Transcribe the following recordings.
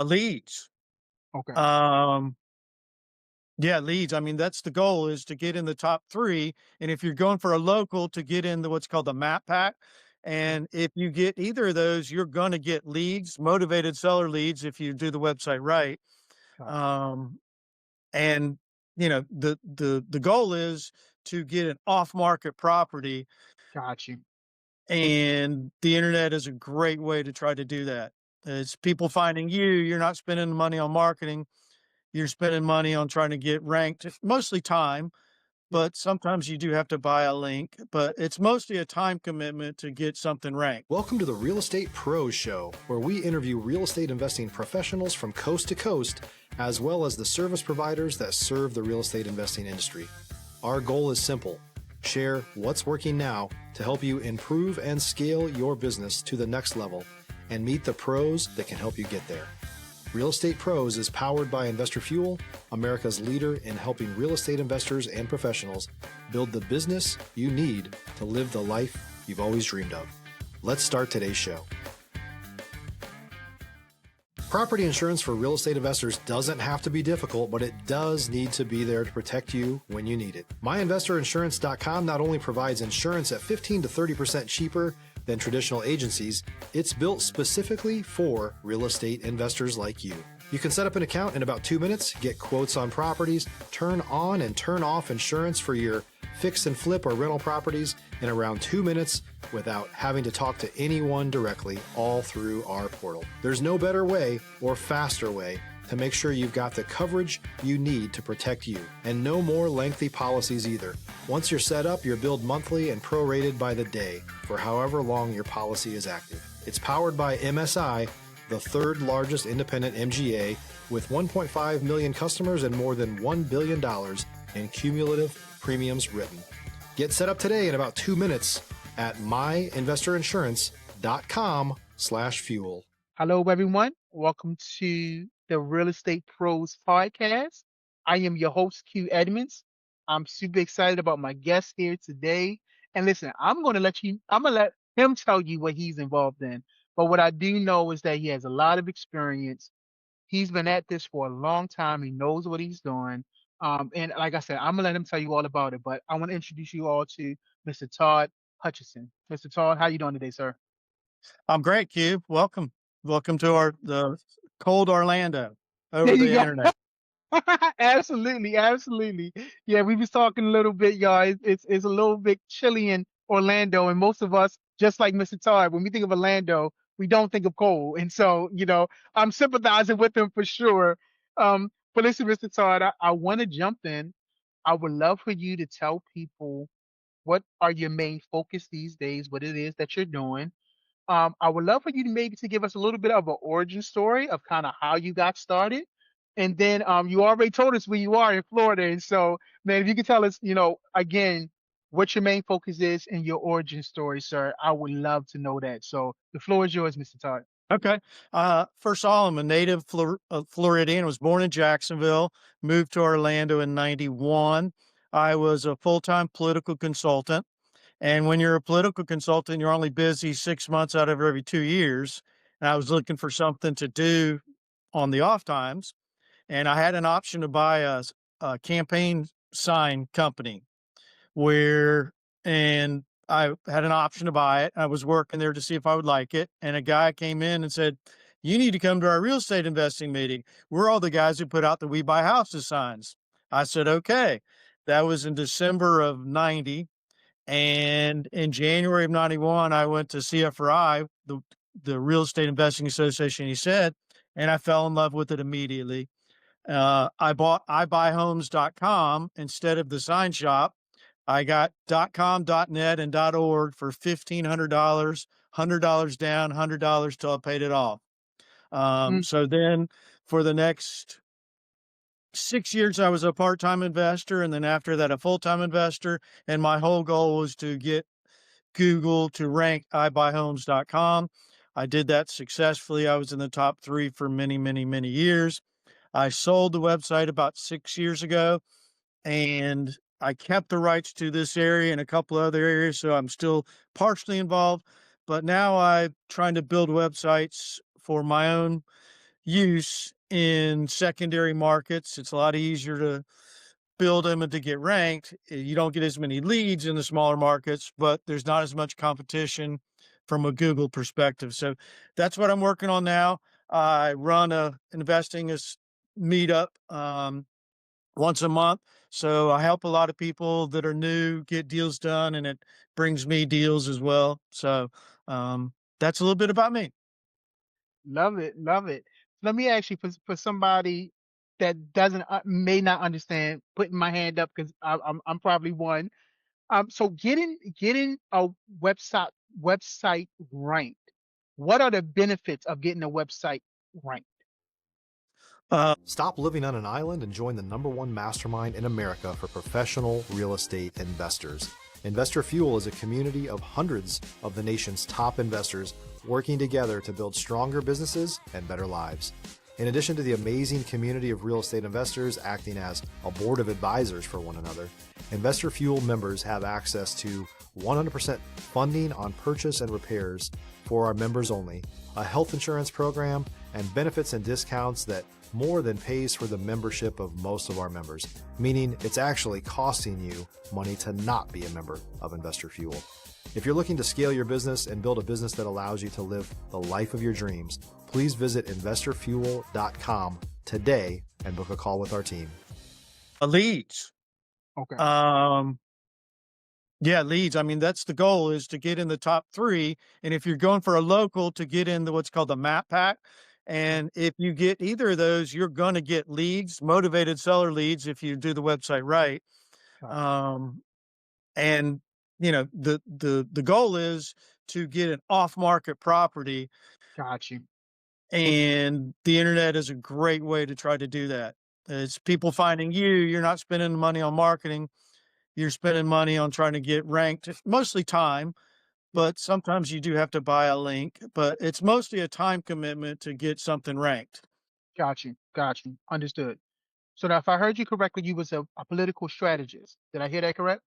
Leads. Okay. Um, yeah, leads. I mean, that's the goal is to get in the top 3, and if you're going for a local to get in the what's called the map pack, Okay. and if you get either of those, you're gonna get leads, motivated seller leads if you do the website right. Got you. Um, and, the goal is to get an off-market property, Got you. and the internet is a great way to try to do that. It's people finding you, you're not spending the money on marketing, you're spending money on trying to get ranked, it's mostly time, Yeah. but sometimes you do have to buy a link, but it's mostly a time commitment to get something ranked. Welcome to the Real Estate Pros Show, where we interview real estate investing professionals from coast to coast, as well as the service providers that serve the real estate investing industry. Our goal is simple: share what's working now to help you improve and scale your business to the next level and meet the pros that can help you get there. Real Estate Pros is powered by Investor Fuel, America's leader in helping real estate investors and professionals build the business you need to live the life you've always dreamed of. Let's start today's show. Property insurance for real estate investors doesn't have to be difficult, but it does need to be there to protect you when you need it. MyInvestorInsurance.com not only provides insurance at 15 to 30% cheaper than traditional agencies, it's built specifically for real estate investors like you. You can set up an account in about 2 minutes, get quotes on properties, turn on and turn off insurance for your fix and flip or rental properties in around 2 minutes without having to talk to anyone directly, all through our portal. There's no better way or faster way to make sure you've got the coverage you need to protect you, and no more lengthy policies either. Once you're set up, you're billed monthly and prorated by the day for however long your policy is active. It's powered by MSI, the third largest independent MGA, with 1.5 million customers and more than $1 billion in cumulative premiums written. Get set up today in about 2 minutes at myinvestorinsurance.com/fuel. Hello, everyone. Welcome to the Real Estate Pros podcast. I am your host, Q Edmonds. I'm super excited about my guest here today. And listen, I'm going to let him tell you what he's involved in. But what I do know is that he has a lot of experience. He's been at this for a long time. He knows what he's doing. And like I said, I'm gonna let him tell you all about it. But I want to introduce you all to Mr. Todd Hutcheson. Mr. Todd, how you doing today, sir? I'm great, Cube. Welcome. Welcome to the cold Orlando There over you the go. internet. Absolutely, absolutely. Yeah, we was talking a little bit, y'all. It's a little bit chilly in Orlando, and most of us, just like Mr. Todd, when we think of Orlando, we don't think of cold. And so, I'm sympathizing with him for sure. But listen, Mr. Todd, I want to jump in. I would love for you to tell people what are your main focus these days, what it is that you're doing. I would love for you to maybe to give us a little bit of an origin story of kind of how you got started. And then you already told us where you are in Florida. And so, man, if you could tell us, again, what your main focus is in your origin story, sir, I would love to know that. So the floor is yours, Mr. Todd. Okay. First of all, I'm a native Floridian. I was born in Jacksonville, moved to Orlando in 91. I was a full-time political consultant. And when you're a political consultant, you're only busy 6 months out of every 2 years. And I was looking for something to do on the off times. And I had an option to buy a campaign sign company where, and I had an option to buy it. I was working there to see if I would like it. And a guy came in and said, "You need to come to our real estate investing meeting. We're all the guys who put out the We Buy Houses signs." I said, "Okay." That was in December of 90. And in January of 91, I went to CFRI, the Real Estate Investing Association, he said, and I fell in love with it immediately. I bought iBuyHomes.com instead of the sign shop. I got .com, .net, and .org for $1,500, $100 down, $100 till I paid it off. Mm, So then for the next 6 years, I was a part-time investor, and then after that, a full-time investor. And my whole goal was to get Google to rank iBuyHomes.com. I did that successfully. I was in the top 3 for many, many, many years. I sold the website about 6 years ago, and I kept the rights to this area and a couple other areas, so I'm still partially involved. But now I'm trying to build websites for my own use in secondary markets. It's a lot easier to build them and to get ranked. You don't get as many leads in the smaller markets, but there's not as much competition from a Google perspective. So that's what I'm working on now. I run a investing meetup once a month. So I help a lot of people that are new get deals done, and it brings me deals as well. So that's a little bit about me. Love it, love it. Let me ask you, for somebody that doesn't may not understand, putting my hand up because I'm probably one. So getting a website ranked. What are the benefits of getting a website ranked? Stop living on an island and join the #1 mastermind in America for professional real estate investors. Investor Fuel is a community of hundreds of the nation's top investors working together to build stronger businesses and better lives. In addition to the amazing community of real estate investors acting as a board of advisors for one another, Investor Fuel members have access to 100% funding on purchase and repairs for our members only, a health insurance program, and benefits and discounts that more than pays for the membership of most of our members, meaning it's actually costing you money to not be a member of Investor Fuel. If you're looking to scale your business and build a business that allows you to live the life of your dreams, please visit investorfuel.com today and book a call with our team. Leads. Okay. Yeah, leads. I mean, that's the goal, is to get in the top 3. And if you're going for a local, to get in what's called the map pack. And if you get either of those, you're going to get leads, motivated seller leads, if you do the website right. And the goal is to get an off-market property. Got you. And the internet is a great way to try to do that. It's people finding you. You're not spending money on marketing. You're spending money on trying to get ranked. It's mostly time, but sometimes you do have to buy a link. But it's mostly a time commitment to get something ranked. Got you. Got you. Understood. So now, if I heard you correctly, you was a political strategist. Did I hear that correct?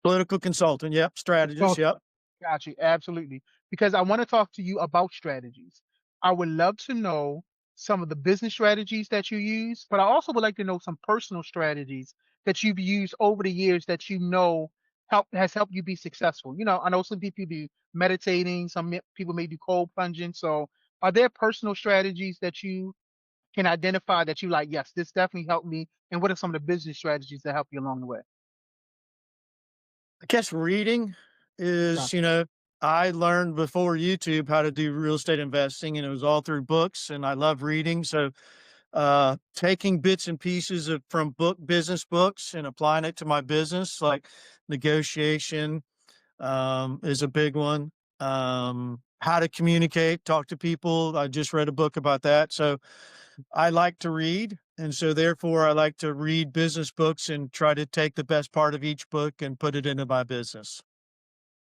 Political consultant. Yep. Strategist. Yep. Got you. Absolutely. Because I want to talk to you about strategies. I would love to know some of the business strategies that you use, but I also would like to know some personal strategies that you've used over the years that has helped you be successful. I know some people do meditating, people may do cold plunging. So are there personal strategies that you can identify that you like, yes, this definitely helped me? And what are some of the business strategies that help you along the way? I guess reading is, Gotcha. I learned before YouTube how to do real estate investing, and it was all through books, and I love reading. So taking bits and pieces from business books and applying it to my business, like negotiation is a big one. How to communicate, talk to people. I just read a book about that. So I like to read. And so therefore I like to read business books and try to take the best part of each book and put it into my business.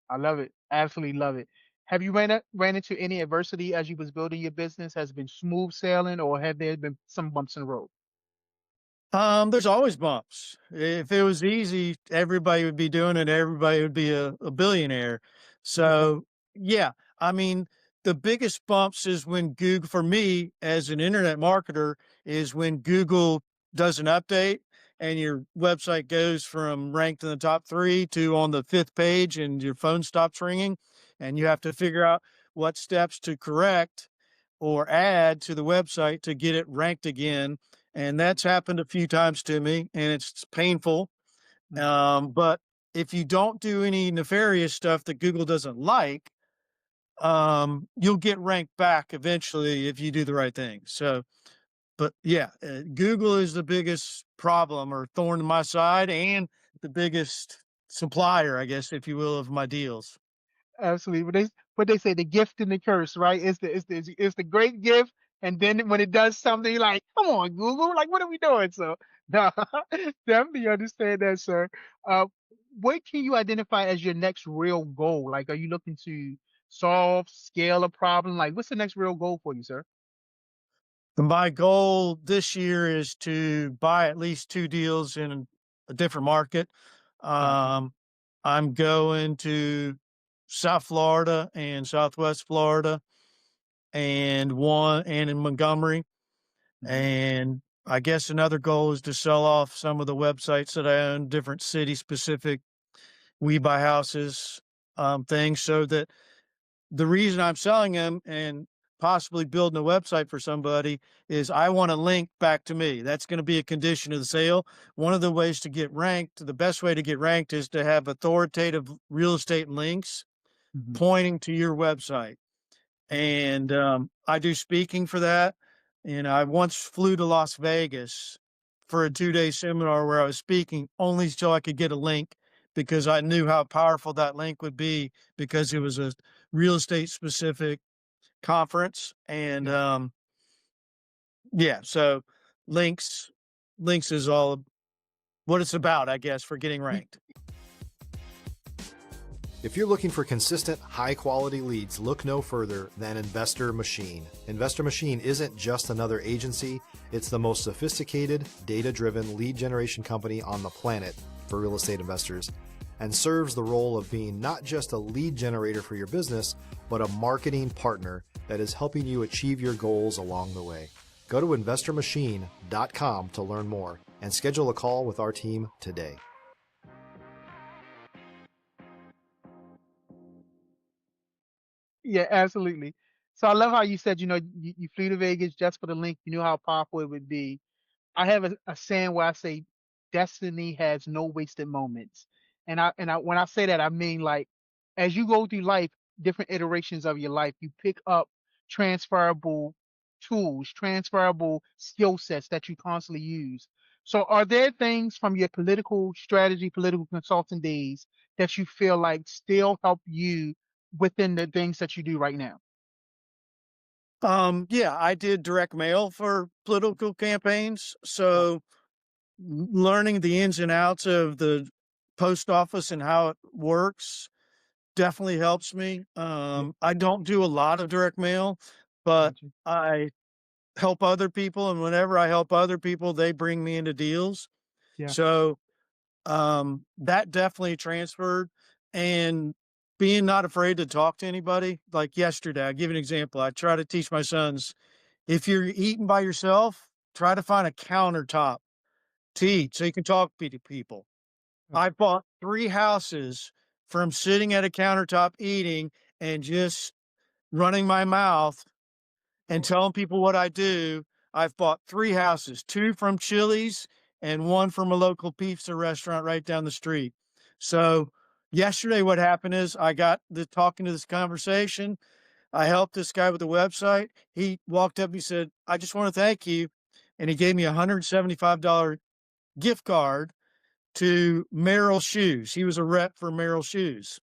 I love it. Absolutely love it. Have you ran into any adversity as you was building your business? Has it been smooth sailing, or have there been some bumps in the road? There's always bumps. If it was easy, everybody would be doing it. Everybody would be a billionaire. So yeah, I mean, the biggest bumps is when Google, for me as an internet marketer, is when Google does an update and your website goes from ranked in the top 3 to on the 5th page and your phone stops ringing, and you have to figure out what steps to correct or add to the website to get it ranked again. And that's happened a few times to me, and it's painful. But if you don't do any nefarious stuff that Google doesn't like, you'll get ranked back eventually if you do the right thing. So, but yeah, Google is the biggest problem or thorn in my side, and the biggest supplier, I guess, if you will, of my deals. Absolutely. What they say, the gift and the curse, right? It's the great gift, and then when it does something, you're like, come on, Google, like what are we doing? So no, definitely understand that, sir. Uh, what can you identify as your next real goal? Like, are you looking to scale a problem? Like, what's the next real goal for you, sir? My goal this year is to buy at least 2 deals in a different market. Gotcha. Um, I'm going to South Florida and Southwest Florida, and in Montgomery. And I guess another goal is to sell off some of the websites that I own, different city specific We Buy Houses things, so that the reason I'm selling them and possibly building a website for somebody is I want to link back to me. That's going to be a condition of the sale. One of the ways to get ranked, the best way to get ranked is to have authoritative real estate links pointing to your website. And I do speaking for that. And I once flew to Las Vegas for a 2-day seminar where I was speaking only so I could get a link, because I knew how powerful that link would be, because it was a real estate specific conference. And yeah, so links links is all what it's about, I guess, for getting ranked. If you're looking for consistent, high-quality leads, look no further than Investor Machine. Investor Machine isn't just another agency, it's the most sophisticated, data-driven lead generation company on the planet for real estate investors, and serves the role of being not just a lead generator for your business, but a marketing partner that is helping you achieve your goals along the way. Go to investormachine.com to learn more and schedule a call with our team today. Yeah, absolutely. So I love how you said, you flew to Vegas just for the link. You knew how powerful it would be. I have a saying where I say, destiny has no wasted moments. And I when I say that, I mean, like, as you go through life, different iterations of your life, you pick up transferable tools, transferable skill sets that you constantly use. So are there things from your political strategy, political consulting days that you feel like still help you within the things that you do right now? Yeah, I did direct mail for political campaigns. So learning the ins and outs of the post office and how it works definitely helps me. Yeah, I don't do a lot of direct mail, but gotcha. I help other people. And whenever I help other people, they bring me into deals. Yeah. So that definitely transferred. And being not afraid to talk to anybody. Like yesterday, I'll give you an example. I try to teach my sons, if you're eating by yourself, try to find a countertop to eat so you can talk to people. Okay. I bought 3 houses from sitting at a countertop eating and just running my mouth and telling people what I do. I've bought 3 houses, 2 from Chili's and 1 from a local pizza restaurant right down the street. So yesterday, what happened is I got to talking to this conversation. I helped this guy with the website. He walked up, he said, "I just want to thank you." And he gave me a $175 gift card to Merrill Shoes. He was a rep for Merrill Shoes.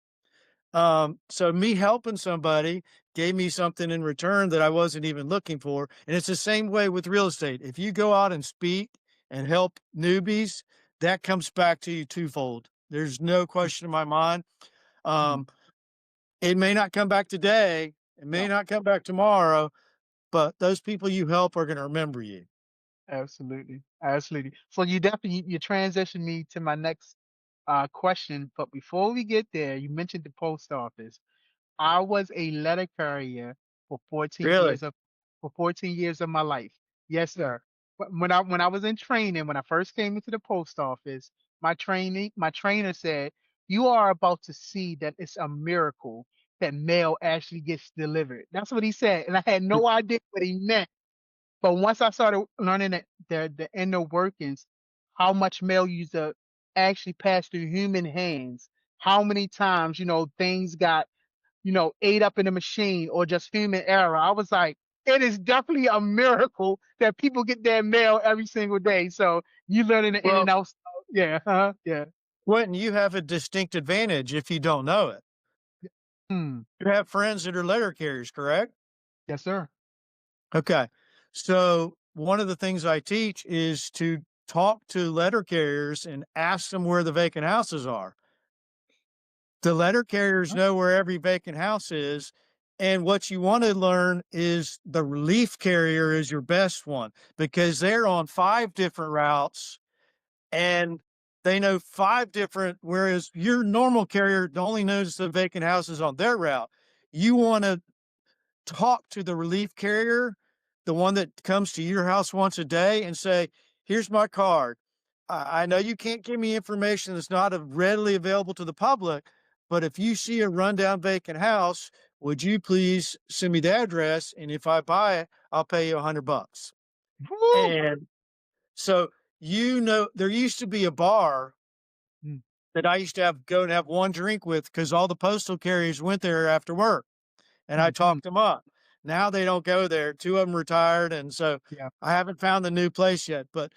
So me helping somebody gave me something in return that I wasn't even looking for. And it's the same way with real estate. If you go out and speak and help newbies, that comes back to you twofold. There's no question in my mind. Mm. Um, it may not come back today, it may No, not come back tomorrow, but those people you help are going to remember you. absolutely. Absolutely. So you definitely you transitioned me to my next question. But before we get there, you mentioned the post office. I was a letter carrier for 14 Really? years of for 14 years of my life. Yes, sir. When I was in training, when I first came into the post office, my trainer said, "You are about to see that it's a miracle that mail actually gets delivered." That's what he said, and I had no idea what he meant. But once I started learning the inner workings, how much mail used to actually pass through human hands, how many times, things got, ate up in the machine or just human error. I was like, it is definitely a miracle that people get their mail every single day. So you learning the in and Well, out stuff. Yeah. Yeah. Quentin, you have a distinct advantage if you don't know it. Hmm. You have friends that are letter carriers, correct? Yes, sir. Okay. So one of the things I teach is to talk to letter carriers and ask them where the vacant houses are. The letter carriers Huh? know where every vacant house is. And what you want to learn is the relief carrier is your best one, because they're on 5 different routes and they know 5 different, whereas your normal carrier only knows the vacant houses on their route. You want to talk to the relief carrier the one that comes to your house once a day and say, here's my card. I know you can't give me information that's not readily available to the public, but if you see a rundown vacant house, would you please send me the address? And if I buy it, I'll pay you $100. Woo! And so, there used to be a bar Mm, that I used to go and have one drink with because all the postal carriers went there after work, and I mhm. talked them up. Now they don't go there. 2 of them retired, and so Yeah. I haven't found the new place yet, but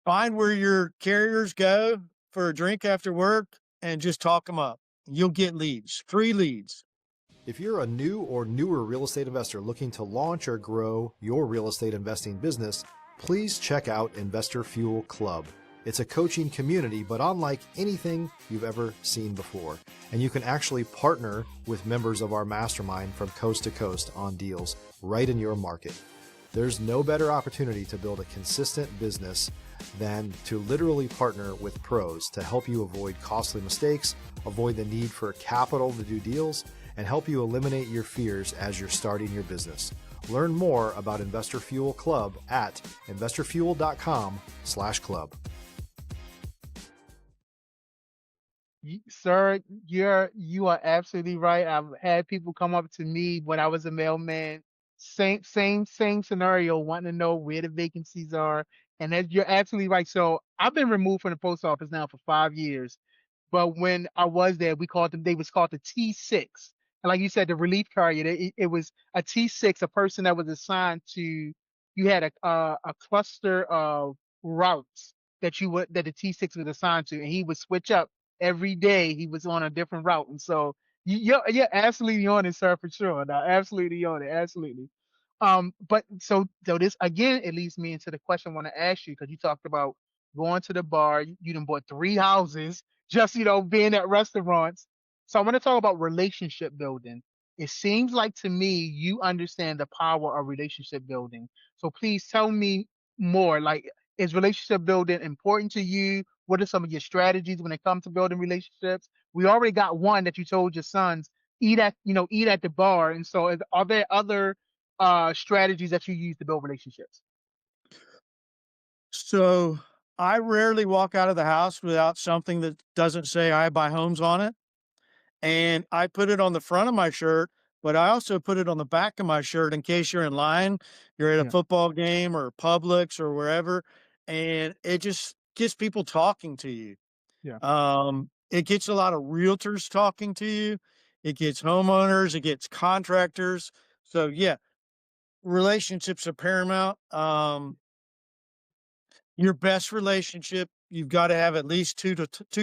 find where your carriers go for a drink after work and just talk them up. You'll get leads, free leads. If you're a new or newer real estate investor looking to launch or grow your real estate investing business, please check out Investor Fuel Club. It's a coaching community, but unlike anything you've ever seen before. And you can actually partner with members of our mastermind from coast to coast on deals right in your market. There's no better opportunity to build a consistent business than to literally partner with pros to help you avoid costly mistakes, avoid the need for capital to do deals, and help you eliminate your fears as you're starting your business. Learn more about Investor Fuel Club at investorfuel.com/club. Sir, you are absolutely right. I've had people come up to me when I was a mailman, same scenario, wanting to know where the vacancies are. And that you're absolutely right. So I've been removed from the post office now for 5 years. But when I was there, they was called the T6. And like you said, the relief carrier, it was a T6, a person that was assigned to, you had a cluster of routes that the T6 was assigned to, and he would switch up every day. He was on a different route. And so you're absolutely on it, sir, for sure. No, absolutely on it. Absolutely. But so this again, it leads me into the question I want to ask you, because you talked about going to the bar. You done bought 3 houses, just being at restaurants. So I want to talk about relationship building. It seems like to me you understand the power of relationship building. So please tell me more. Like, is relationship building important to you? What are some of your strategies when it comes to building relationships? We already got one that you told your sons, eat at the bar. And so are there other strategies that you use to build relationships? So I rarely walk out of the house without something that doesn't say I buy homes on it. And I put it on the front of my shirt, but I also put it on the back of my shirt in case you're in line, you're at a Yeah, football game or Publix or wherever, and it just gets people talking to you. yeah. It gets a lot of realtors talking to you. It gets homeowners, it gets contractors. So yeah, relationships are paramount. Your best relationship, you've got to have at least two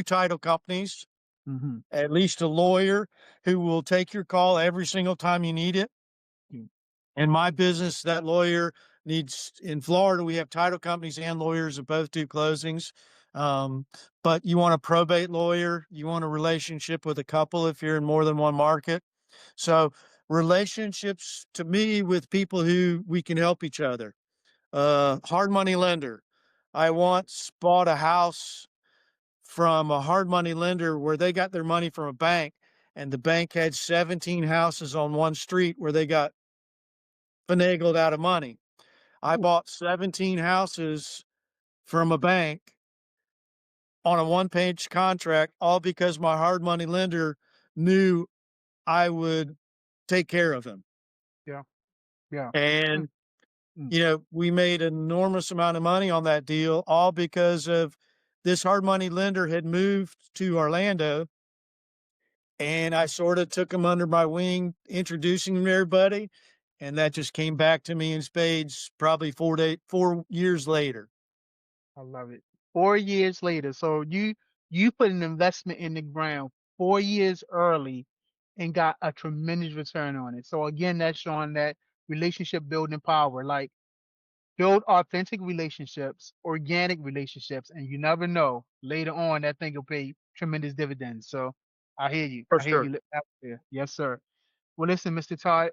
title companies, Hmm. at least a lawyer who will take your call every single time you need it. In my business, that lawyer needs in Florida, we have title companies and lawyers that both do closings. Um, but you want a probate lawyer, you want a relationship with a couple if you're in more than one market. So relationships to me with people who we can help each other. Hard money lender. I once bought a house from a hard money lender where they got their money from a bank, and the bank had 17 houses on one street where they got finagled out of money. I Ooh, bought 17 houses from a bank on a one-page contract, all because my hard money lender knew I would take care of him. yeah, yeah. Mm, And, mm. we made an enormous amount of money on that deal, all because of this hard money lender had moved to Orlando, and I sort of took him under my wing, introducing him to everybody. And that just came back to me in spades probably 4 years later. I love it. 4 years later, so you put an investment in the ground 4 years early and got a tremendous return on it. So again, that's showing that relationship building power. Like, build authentic relationships, organic relationships, and you never know, later on that thing will pay tremendous dividends. So I hear you. For I hear sure. you out there. Yes, sir. Well, listen, Mr. Todd,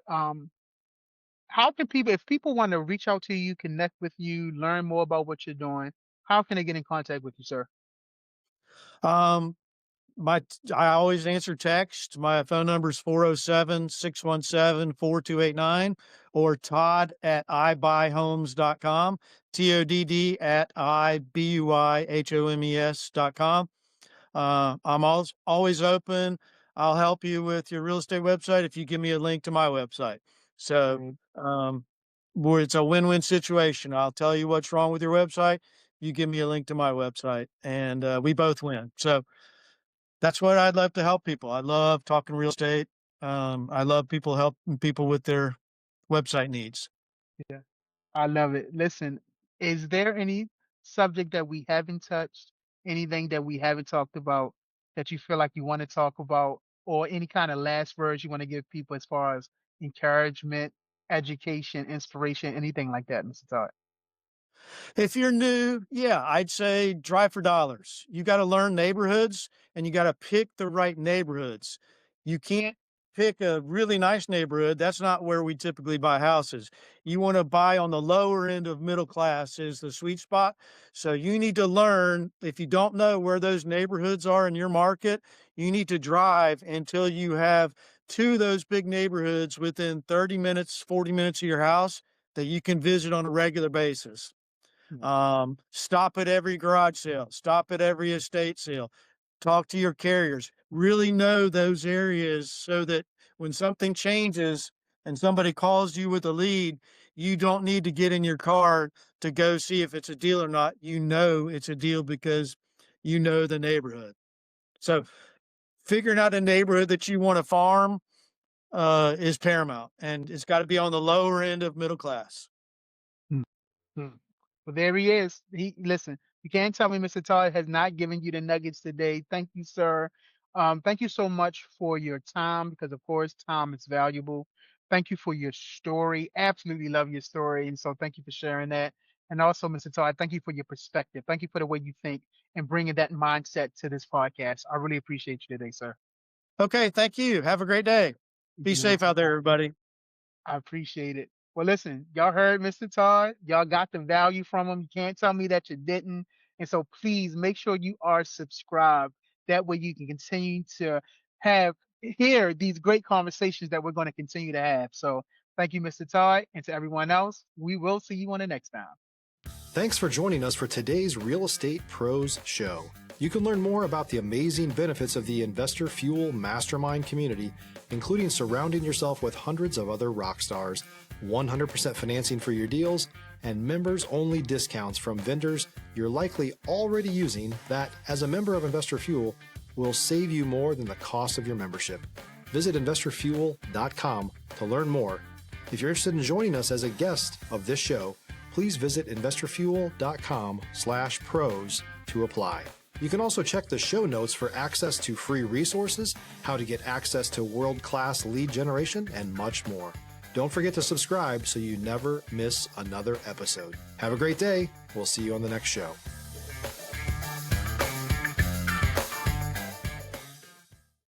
how can people, if people want to reach out to you, connect with you, learn more about what you're doing, how can they get in contact with you, sir? Um, I always answer text. My phone number is 407-617-4289 or Todd at ibuyhomes.com, TODD at IBUIHOMES.com. I'm always open. I'll help you with your real estate website if you give me a link to my website. So, Great. where it's a win-win situation. I'll tell you what's wrong with your website. You give me a link to my website, and we both win. So that's what I'd love to help people. I love talking real estate. I love helping people with their website needs. Yeah. I love it. Listen, is there any subject that we haven't touched, anything that we haven't talked about that you feel like you want to talk about, or any kind of last words you want to give people as far as encouragement, education, inspiration, anything like that, Mr. Todd? If you're new, yeah, I'd say drive for dollars. You got to learn neighborhoods and you got to pick the right neighborhoods. You can't pick a really nice neighborhood. That's not where we typically buy houses. You want to buy on the lower end of middle class is the sweet spot. So you need to learn, if you don't know where those neighborhoods are in your market, you need to drive until you have two of those big neighborhoods within 30 minutes, 40 minutes of your house that you can visit on a regular basis. Yeah. Stop at every garage sale, stop at every estate sale, talk to your carriers, really know those areas so that when something changes and somebody calls you with a lead, you don't need to get in your car to go see if it's a deal or not. You know it's a deal because you know the neighborhood. So figuring out a neighborhood that you want to farm is paramount, and it's got to be on the lower end of middle class. Hmm. Well, there he is. Listen. You can't tell me Mr. Todd has not given you the nuggets today. Thank you, sir. Thank you so much for your time because, of course, time is valuable. Thank you for your story. Absolutely love your story, and so thank you for sharing that. And also, Mr. Todd, thank you for your perspective. Thank you for the way you think and bringing that mindset to this podcast. I really appreciate you today, sir. Okay, thank you. Have a great day. Be You as safe out there, everybody. I appreciate it. Well, listen, y'all heard Mr. Todd. Y'all got the value from him. You can't tell me that you didn't. And so please make sure you are subscribed. That way you can continue to hear these great conversations that we're going to continue to have. So thank you, Mr. Todd. And to everyone else, we will see you on the next time. Thanks for joining us for today's Real Estate Pros Show. You can learn more about the amazing benefits of the Investor Fuel Mastermind community, including surrounding yourself with hundreds of other rock stars, 100% financing for your deals, and members-only discounts from vendors you're likely already using that, as a member of Investor Fuel, will save you more than the cost of your membership. Visit investorfuel.com to learn more. If you're interested in joining us as a guest of this show, please visit investorfuel.com/pros to apply. You can also check the show notes for access to free resources, how to get access to world-class lead generation, and much more. Don't forget to subscribe so you never miss another episode. Have a great day. We'll see you on the next show.